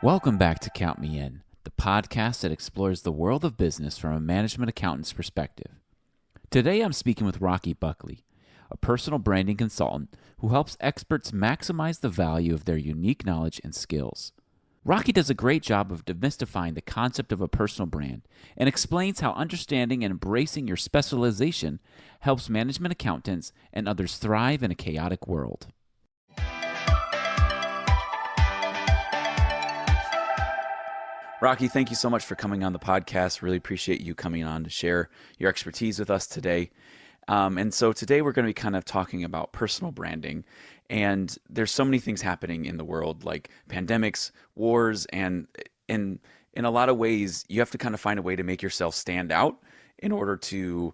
Welcome back to Count Me In, the podcast that explores the world of business from a management accountant's perspective. Today I'm speaking with Buckley, a personal branding consultant who helps experts maximize the value of their unique knowledge and skills. Rocky does a great job of demystifying the concept of a personal brand and explains how understanding and embracing your specialization helps management accountants and others thrive in a chaotic world. Rocky, thank you so much for coming on the podcast. Really appreciate you coming on to share your expertise with us today. And so today we're going to be kind of talking about personal branding. And there's so many things happening in the world, like pandemics, wars, and in a lot of ways, you have to kind of find a way to make yourself stand out in order to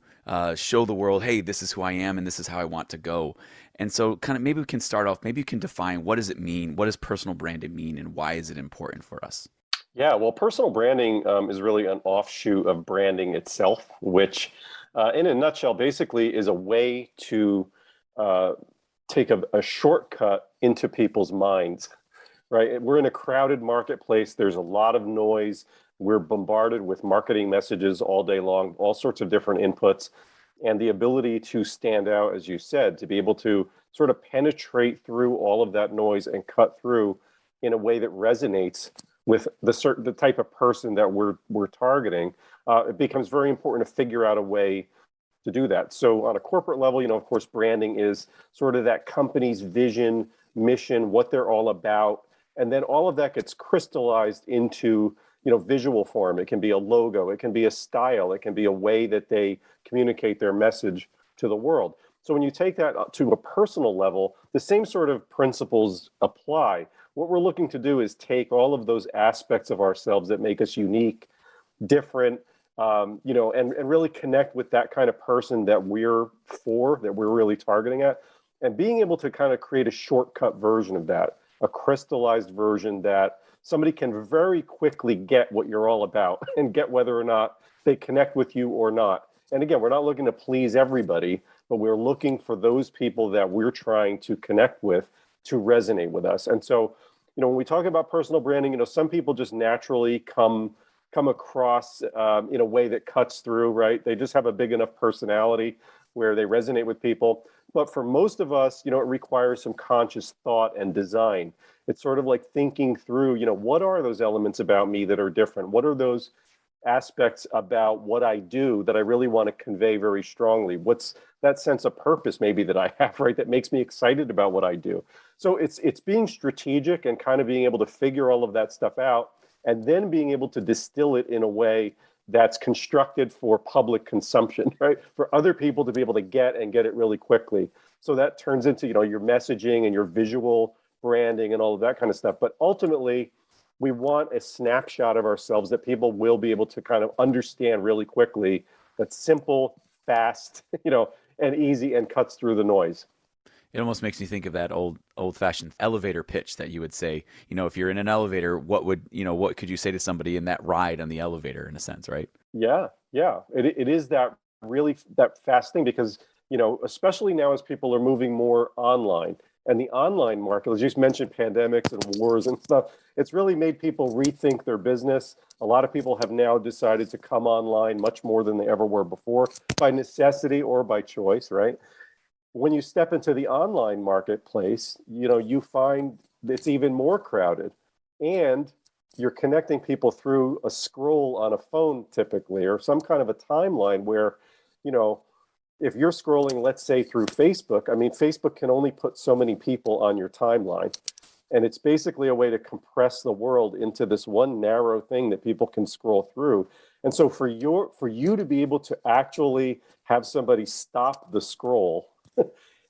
show the world, hey, this is who I am and this is how I want to go. And so kind of maybe we can start off, maybe you can define, what does it mean? What does personal branding mean, and why is it important for us? Yeah, well, personal branding is really an offshoot of branding itself, which, in a nutshell, basically is a way to take a shortcut into people's minds, right? We're in a crowded marketplace. There's a lot of noise. We're bombarded with marketing messages all day long, all sorts of different inputs. And the ability to stand out, as you said, to be able to sort of penetrate through all of that noise and cut through in a way that resonates with the type of person that we're targeting, it becomes very important to figure out a way to do that. So on a corporate level, of course, branding is sort of that company's vision, mission, what they're all about, and then all of that gets crystallized into visual form. It can be a logo, it can be a style, it can be a way that they communicate their message to the world. So when you take that to a personal level, the same sort of principles apply. What we're looking to do is take all of those aspects of ourselves that make us unique, different, and really connect with that kind of person that we're really targeting at, and being able to kind of create a shortcut version of that, a crystallized version that somebody can very quickly get what you're all about and get whether or not they connect with you or not. And again, we're not looking to please everybody, but we're looking for those people that we're trying to connect with to resonate with us. And so, when we talk about personal branding, some people just naturally come across in a way that cuts through, right? They just have a big enough personality where they resonate with people. But for most of us, it requires some conscious thought and design. It's sort of like thinking through, what are those elements about me that are different? What are those aspects about what I do that I really want to convey very strongly? What's that sense of purpose maybe that I have, right, that makes me excited about what I do? So it's being strategic and kind of being able to figure all of that stuff out, and then being able to distill it in a way that's constructed for public consumption, right? For other people to be able to get it really quickly. So that turns into, your messaging and your visual branding and all of that kind of stuff. But ultimately, we want a snapshot of ourselves that people will be able to kind of understand really quickly. That's simple, fast, and easy, and cuts through the noise. It almost makes me think of that old-fashioned elevator pitch that you would say, if you're in an elevator, what could you say to somebody in that ride on the elevator, in a sense, right? Yeah. It is that really that fast thing because, especially now as people are moving more online, and the online market, as you just mentioned, pandemics and wars and stuff, it's really made people rethink their business. A lot of people have now decided to come online much more than they ever were before, by necessity or by choice, right? When you step into the online marketplace, you find it's even more crowded, and you're connecting people through a scroll on a phone typically, or some kind of a timeline where, if you're scrolling, let's say through Facebook, I mean, Facebook can only put so many people on your timeline. And it's basically a way to compress the world into this one narrow thing that people can scroll through. And so for you to be able to actually have somebody stop the scroll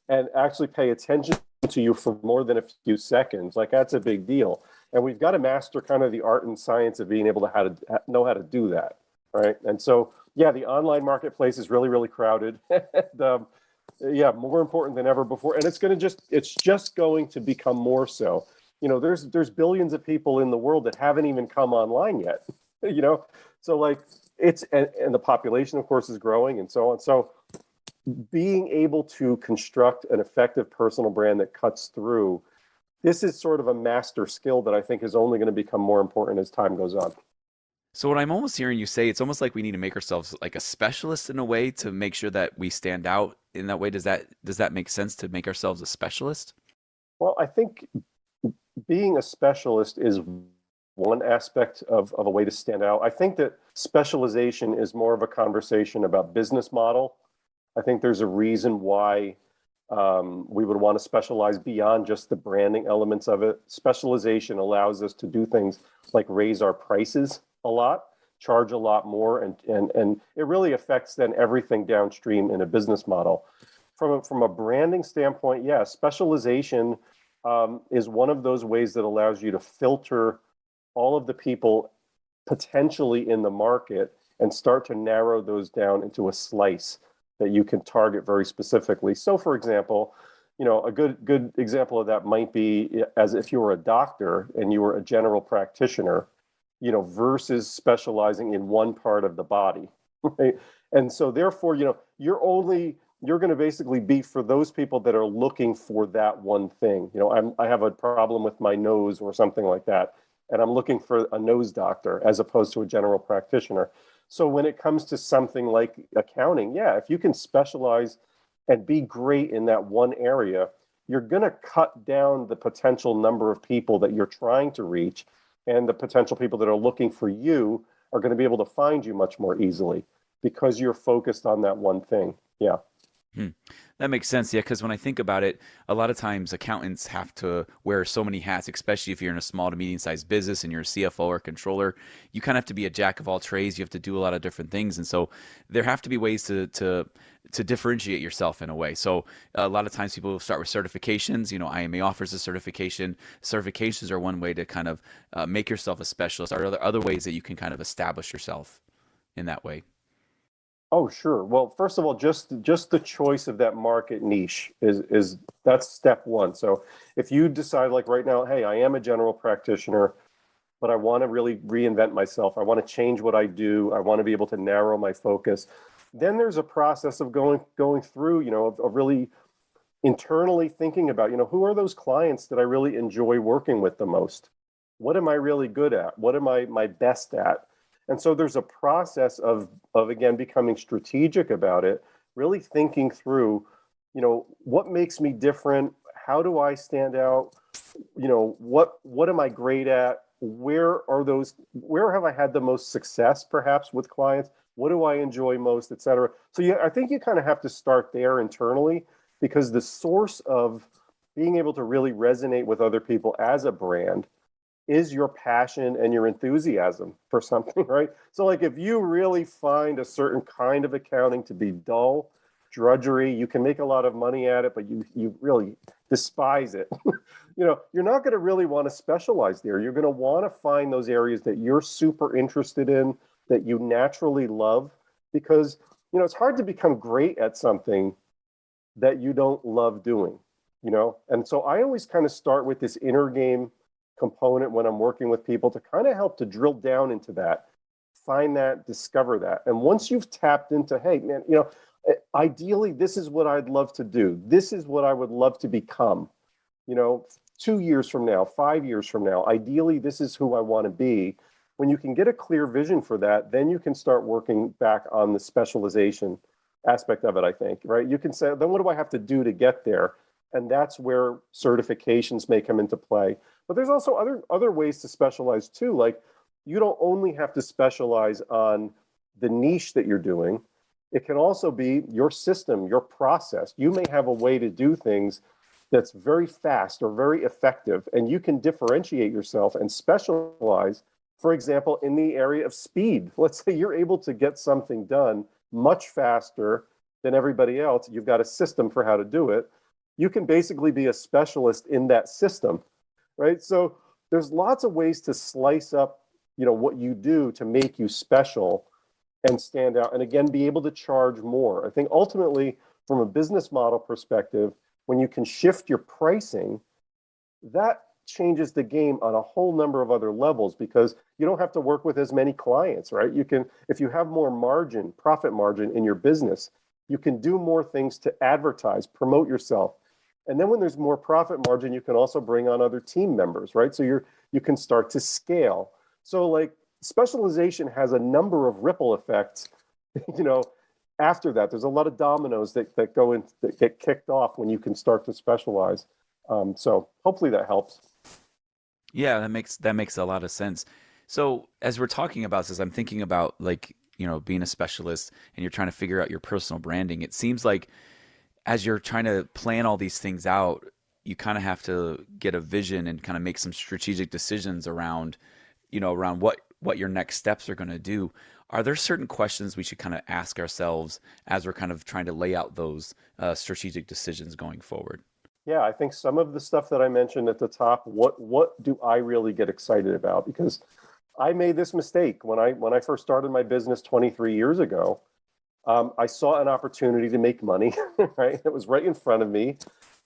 and actually pay attention to you for more than a few seconds, like, that's a big deal. And we've got to master kind of the art and science of being able to know how to do that, right? And so, yeah, the online marketplace is really, really crowded. And, yeah, more important than ever before, and it's just going to become more so. There's billions of people in the world that haven't even come online yet. So like and the population, of course, is growing, and so on. So being able to construct an effective personal brand that cuts through this is sort of a master skill that I think is only going to become more important as time goes on. So what I'm almost hearing you say, it's almost like we need to make ourselves like a specialist in a way to make sure that we stand out in that way. Does that make sense to make ourselves a specialist? Well, I think being a specialist is one aspect of a way to stand out. I think that specialization is more of a conversation about business model. I think there's a reason why we would want to specialize beyond just the branding elements of it. Specialization allows us to do things like raise our prices a lot, charge a lot more, and it really affects then everything downstream in a business model. From a branding standpoint, yeah, specialization is one of those ways that allows you to filter all of the people potentially in the market and start to narrow those down into a slice that you can target very specifically. So, for example, a good example of that might be as if you were a doctor and you were a general practitioner, versus specializing in one part of the body, right? And so, therefore, you're going to basically be for those people that are looking for that one thing. I have a problem with my nose or something like that, and I'm looking for a nose doctor as opposed to a general practitioner. So when it comes to something like accounting, yeah, if you can specialize and be great in that one area, you're going to cut down the potential number of people that you're trying to reach, and the potential people that are looking for you are going to be able to find you much more easily because you're focused on that one thing. Yeah. Hmm. That makes sense. Yeah, because when I think about it, a lot of times accountants have to wear so many hats, especially if you're in a small to medium-sized business and you're a CFO or controller. You kind of have to be a jack of all trades. You have to do a lot of different things, and so there have to be ways to differentiate yourself in a way. So a lot of times people start with certifications. IMA offers a certification. Certifications are one way to kind of make yourself a specialist. Are there other ways that you can kind of establish yourself in that way? Oh, sure. Well, first of all, just the choice of that market niche is that's step one. So if you decide like right now, hey, I am a general practitioner, but I want to really reinvent myself. I want to change what I do. I want to be able to narrow my focus. Then there's a process of going through, of really internally thinking about, who are those clients that I really enjoy working with the most? What am I really good at? What am I my best at? And so there's a process of again becoming strategic about it, really thinking through, what makes me different? How do I stand out? What am I great at? Where have I had the most success perhaps with clients? What do I enjoy most, et cetera? So yeah, I think you kind of have to start there internally because the source of being able to really resonate with other people as a brand is your passion and your enthusiasm for something, right? So like if you really find a certain kind of accounting to be dull, drudgery, you can make a lot of money at it, but you really despise it. You're not going to really want to specialize there. You're going to want to find those areas that you're super interested in, that you naturally love, because it's hard to become great at something that you don't love doing. And so I always kind of start with this inner game component when I'm working with people to kind of help to drill down into that, find that, discover that. And once you've tapped into, hey, man, ideally, this is what I'd love to do. This is what I would love to become, 2 years from now, 5 years from now. Ideally, this is who I want to be. When you can get a clear vision for that, then you can start working back on the specialization aspect of it, I think, right? You can say, then what do I have to do to get there? And that's where certifications may come into play. But there's also other ways to specialize too. Like you don't only have to specialize on the niche that you're doing. It can also be your system, your process. You may have a way to do things that's very fast or very effective, and you can differentiate yourself and specialize, for example, in the area of speed. Let's say you're able to get something done much faster than everybody else. You've got a system for how to do it. You can basically be a specialist in that system, right? So there's lots of ways to slice up, what you do to make you special and stand out, and again, be able to charge more. I think ultimately, from a business model perspective, when you can shift your pricing, that changes the game on a whole number of other levels because you don't have to work with as many clients, right? You can, if you have more margin, profit margin in your business, you can do more things to advertise, promote yourself. And then when there's more profit margin, you can also bring on other team members, right? So you can start to scale. So like specialization has a number of ripple effects, you know, after that. There's a lot of dominoes that go in that get kicked off when you can start to specialize. So hopefully that helps. Yeah, that makes a lot of sense. So as we're talking about this, I'm thinking about like, being a specialist and you're trying to figure out your personal branding. It seems like as you're trying to plan all these things out, you kind of have to get a vision and kind of make some strategic decisions around, around what your next steps are going to do. Are there certain questions we should kind of ask ourselves as we're kind of trying to lay out those strategic decisions going forward? Yeah, I think some of the stuff that I mentioned at the top, what do I really get excited about? Because I made this mistake when I first started my business 23 years ago. I saw an opportunity to make money, right? It was right in front of me,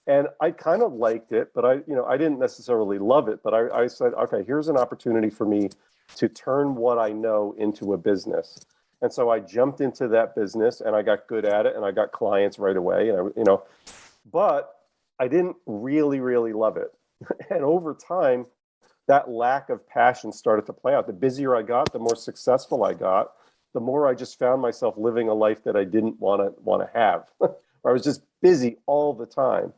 and I kind of liked it, but I didn't necessarily love it. But I said, okay, here's an opportunity for me to turn what I know into a business. And so I jumped into that business, and I got good at it, and I got clients right away, and but I didn't really, really love it. And over time, that lack of passion started to play out. The busier I got, the more successful I got, the more I just found myself living a life that I didn't want to have. I was just busy all the time,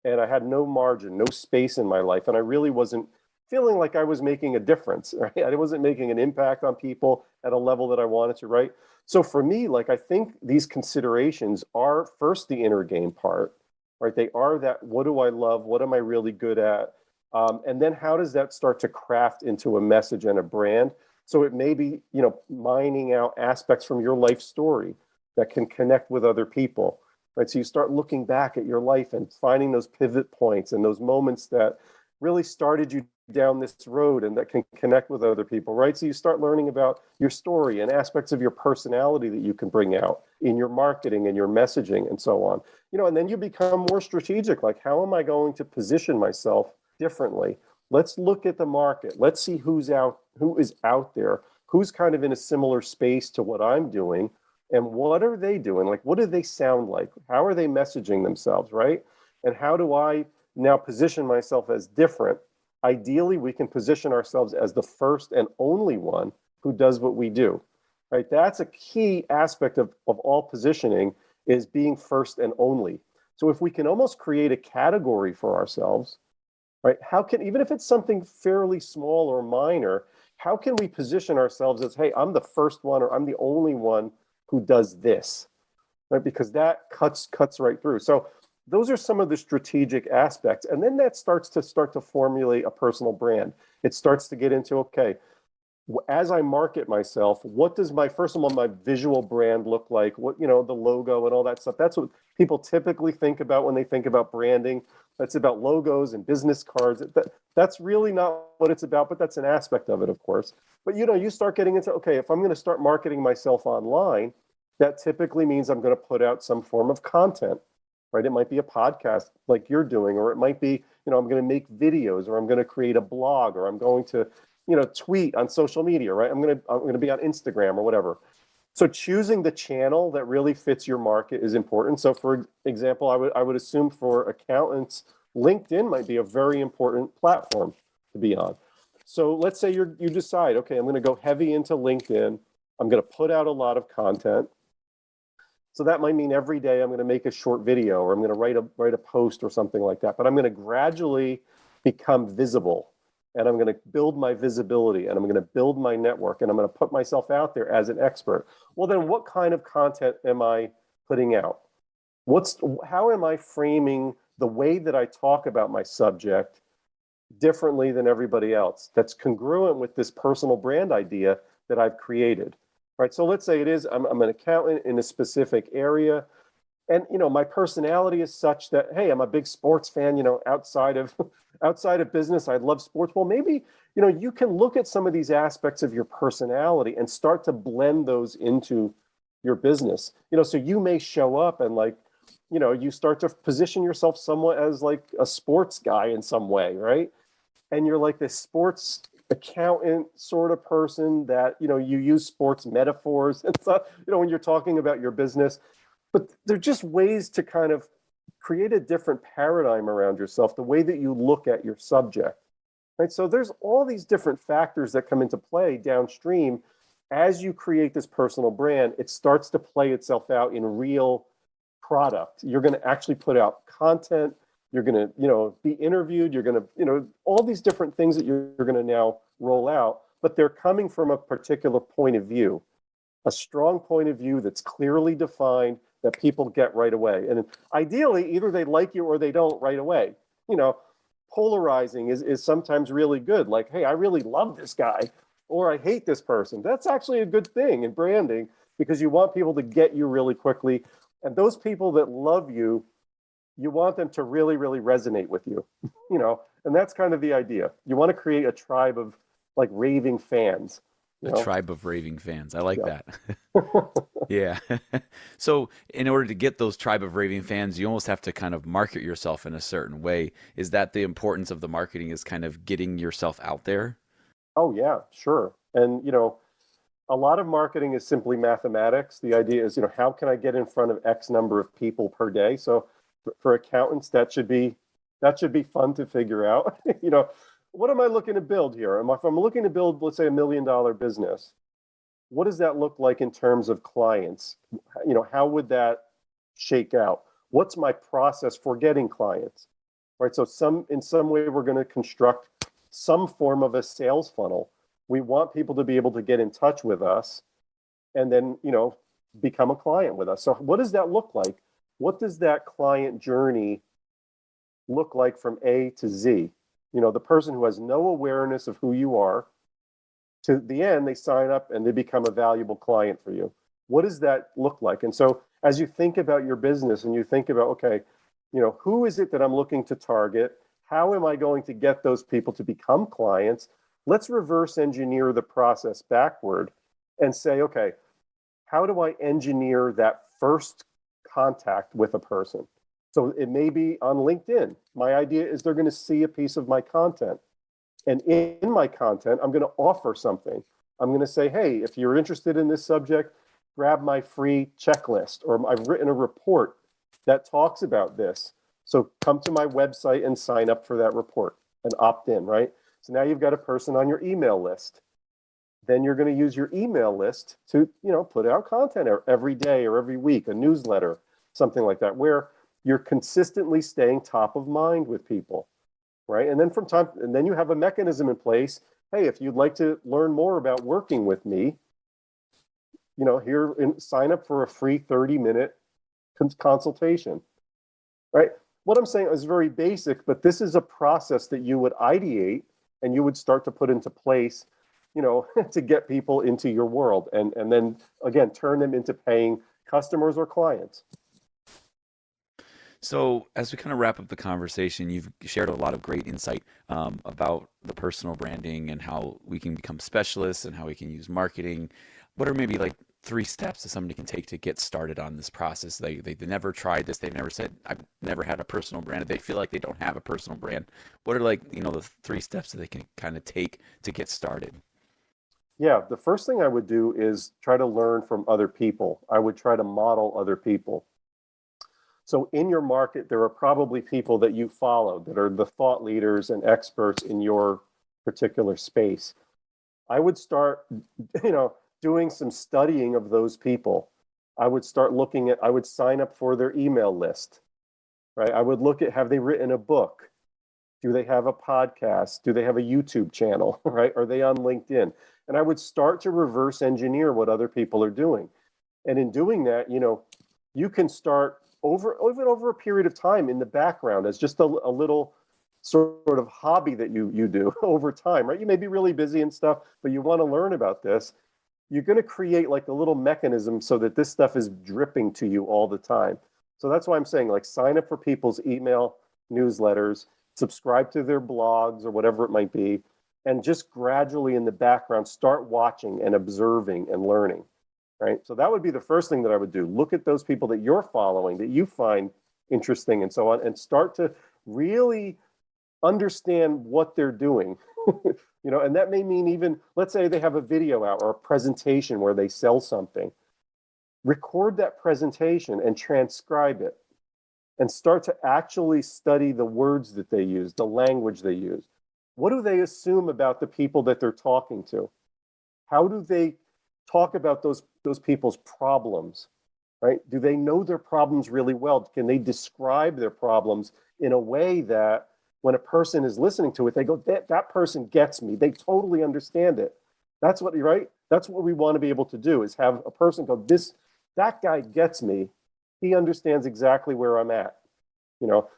and I had no margin, no space in my life, and I really wasn't feeling like I was making a difference. Right? I wasn't making an impact on people at a level that I wanted to. Right. So for me, like I think these considerations are first the inner game part. Right. They are that. What do I love? What am I really good at? And then how does that start to craft into a message and a brand? So it may be, mining out aspects from your life story that can connect with other people, right? So you start looking back at your life and finding those pivot points and those moments that really started you down this road and that can connect with other people, right? So you start learning about your story and aspects of your personality that you can bring out in your marketing and your messaging and so on. And then you become more strategic, like how am I going to position myself differently? Let's look at the market. Let's see who is out there, who's kind of in a similar space to what I'm doing, and what are they doing? Like, what do they sound like? How are they messaging themselves, right? And how do I now position myself as different? Ideally, we can position ourselves as the first and only one who does what we do, right? That's a key aspect of all positioning is being first and only. So if we can almost create a category for ourselves, right? Even if it's something fairly small or minor, how can we position ourselves as, hey, I'm the first one or I'm the only one who does this, right? Because that cuts right through. So those are some of the strategic aspects. And then that starts to formulate a personal brand. It starts to get into, okay, as I market myself, what does first of all, my visual brand look like? What, the logo and all that stuff. That's what people typically think about when they think about branding. That's about logos and business cards. That's really not what it's about, but that's an aspect of it, of course. But, you start getting into, okay, if I'm going to start marketing myself online, that typically means I'm going to put out some form of content, right? It might be a podcast like you're doing, or it might be, I'm going to make videos, or I'm going to create a blog, or I'm going to, tweet on social media, right? I'm going to be on Instagram or whatever. So choosing the channel that really fits your market is important. So for example, I would assume for accountants, LinkedIn might be a very important platform to be on. So let's say you decide, okay, I'm going to go heavy into LinkedIn. I'm going to put out a lot of content. So that might mean every day I'm going to make a short video, or I'm going to write a post or something like that. But I'm going to gradually become visible, and I'm going to build my visibility, and I'm going to build my network, and I'm going to put myself out there as an expert. Well, then what kind of content am I putting out? How am I framing the way that I talk about my subject differently than everybody else that's congruent with this personal brand idea that I've created, right? So let's say I'm an accountant in a specific area, and my personality is such that, hey, I'm a big sports fan, outside of business, I love sports. Well, maybe you can look at some of these aspects of your personality and start to blend those into your business. So you may show up and you start to position yourself somewhat as like a sports guy in some way, right? And you're like this sports accountant sort of person that you use sports metaphors and stuff when you're talking about your business. But they're just ways to kind of create a different paradigm around yourself, the way that you look at your subject. Right? So there's all these different factors that come into play downstream. As you create this personal brand, it starts to play itself out in real product. You're going to actually put out content. You're going to, be interviewed. You're going to, all these different things that you're going to now roll out, but they're coming from a particular point of view, a strong point of view that's clearly defined that people get right away. And ideally, either they like you or they don't right away. You know, polarizing is sometimes really good. Like, hey, I really love this guy, or I hate this person. That's actually a good thing in branding because you want people to get you really quickly. And those people that love you, you want them to really, really resonate with you, and that's kind of the idea. You want to create a tribe of like raving fans, you A know? tribe of raving fans. I like Yeah. that. Yeah. So, in order to get those tribe of raving fans, you almost have to kind of market yourself in a certain way. Is that the importance of the marketing, is kind of getting yourself out there? Oh, yeah, sure. And, a lot of marketing is simply mathematics. The idea is, how can I get in front of X number of people per day? So for accountants, that should be fun to figure out. What am I looking to build here? If I'm looking to build, let's say, $1 million business, what does that look like in terms of clients? How would that shake out? What's my process for getting clients? Right. So in some way, we're going to construct some form of a sales funnel. We want people to be able to get in touch with us and then, become a client with us. So what does that look like? What does that client journey look like from A to Z? The person who has no awareness of who you are, to the end, they sign up and they become a valuable client for you. What does that look like? And so as you think about your business and you think about, okay, who is it that I'm looking to target? How am I going to get those people to become clients? Let's reverse engineer the process backward and say, okay, how do I engineer that first contact with a person? So it may be on LinkedIn. My idea is they're going to see a piece of my content. And in my content, I'm going to offer something. I'm going to say, hey, if you're interested in this subject, grab my free checklist, or I've written a report that talks about this. So come to my website and sign up for that report and opt in, right? So now you've got a person on your email list. Then you're going to use your email list to, put out content every day or every week, a newsletter, something like that, where you're consistently staying top of mind with people, right? And then you have a mechanism in place. Hey, if you'd like to learn more about working with me, sign up for a free 30-minute consultation, right? What I'm saying is very basic, but this is a process that you would ideate and you would start to put into place, to get people into your world and then again, turn them into paying customers or clients. So, as we kind of wrap up the conversation, you've shared a lot of great insight about the personal branding and how we can become specialists and how we can use marketing. What are maybe like 3 steps that somebody can take to get started on this process? They never tried this. They've never said, I've never had a personal brand. They feel like they don't have a personal brand. What are like, the 3 steps that they can kind of take to get started? Yeah, the first thing I would do is try to learn from other people. I would try to model other people. So in your market, there are probably people that you follow that are the thought leaders and experts in your particular space. I would start, doing some studying of those people. I would sign up for their email list, right? I would look at, have they written a book? Do they have a podcast? Do they have a YouTube channel, right? Are they on LinkedIn? And I would start to reverse engineer what other people are doing. And in doing that, you can start over a period of time in the background as just a little sort of hobby that you do over time, right? You may be really busy and stuff, but you want to learn about this. You're going to create like a little mechanism so that this stuff is dripping to you all the time. So that's why I'm saying, like, sign up for people's email newsletters, subscribe to their blogs or whatever it might be, and just gradually in the background start watching and observing and learning. Right. So that would be the first thing that I would do. Look at those people that you're following that you find interesting and so on, and start to really understand what they're doing. And that may mean, even, let's say they have a video out or a presentation where they sell something. Record that presentation and transcribe it. and start to actually study the words that they use, the language they use. What do they assume about the people that they're talking to? How do they talk about those people's problems, right? Do they know their problems really well? Can they describe their problems in a way that when a person is listening to it, they go, that person gets me. They totally understand it. That's what, right? That's what we want to be able to do, is have a person go, that guy gets me. He understands exactly where I'm at.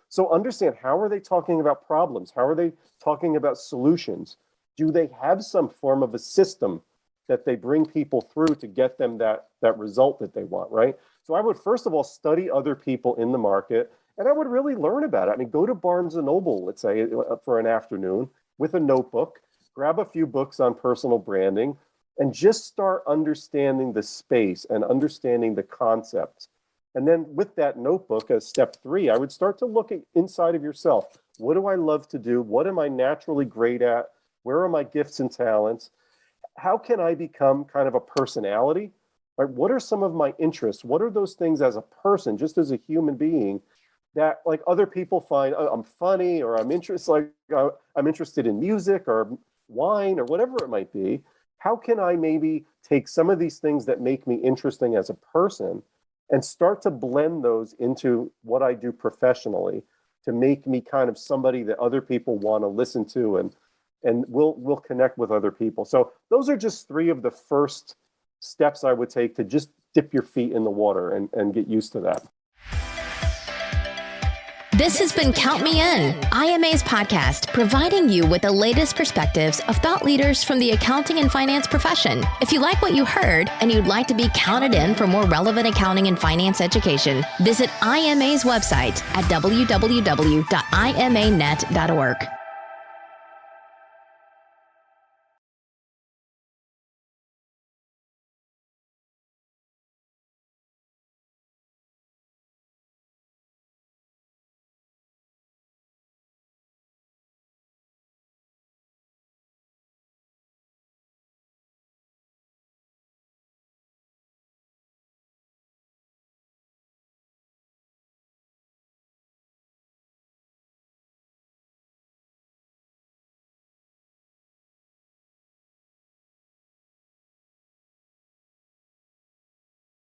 So understand, how are they talking about problems? How are they talking about solutions? Do they have some form of a system that they bring people through to get them that result that they want, right? So I would first of all study other people in the market, and I would really learn about it. I mean, go to Barnes and Noble, let's say, for an afternoon with a notebook, grab a few books on personal branding, and just start understanding the space and understanding the concepts. And then with that notebook, as step 3, I would start to look inside of yourself. What do I love to do? What am I naturally great at? Where are my gifts and talents? How can I become kind of a personality? Right? What are some of my interests? What are those things as a person, just as a human being, that like other people find, oh, I'm funny, or I'm interested in music or wine or whatever it might be. How can I maybe take some of these things that make me interesting as a person and start to blend those into what I do professionally to make me kind of somebody that other people want to listen to and will connect with other people. So those are just 3 of the first steps I would take to just dip your feet in the water and get used to that. This has been Count Me In, IMA's podcast, providing you with the latest perspectives of thought leaders from the accounting and finance profession. If you like what you heard and you'd like to be counted in for more relevant accounting and finance education, visit IMA's website at www.imanet.org.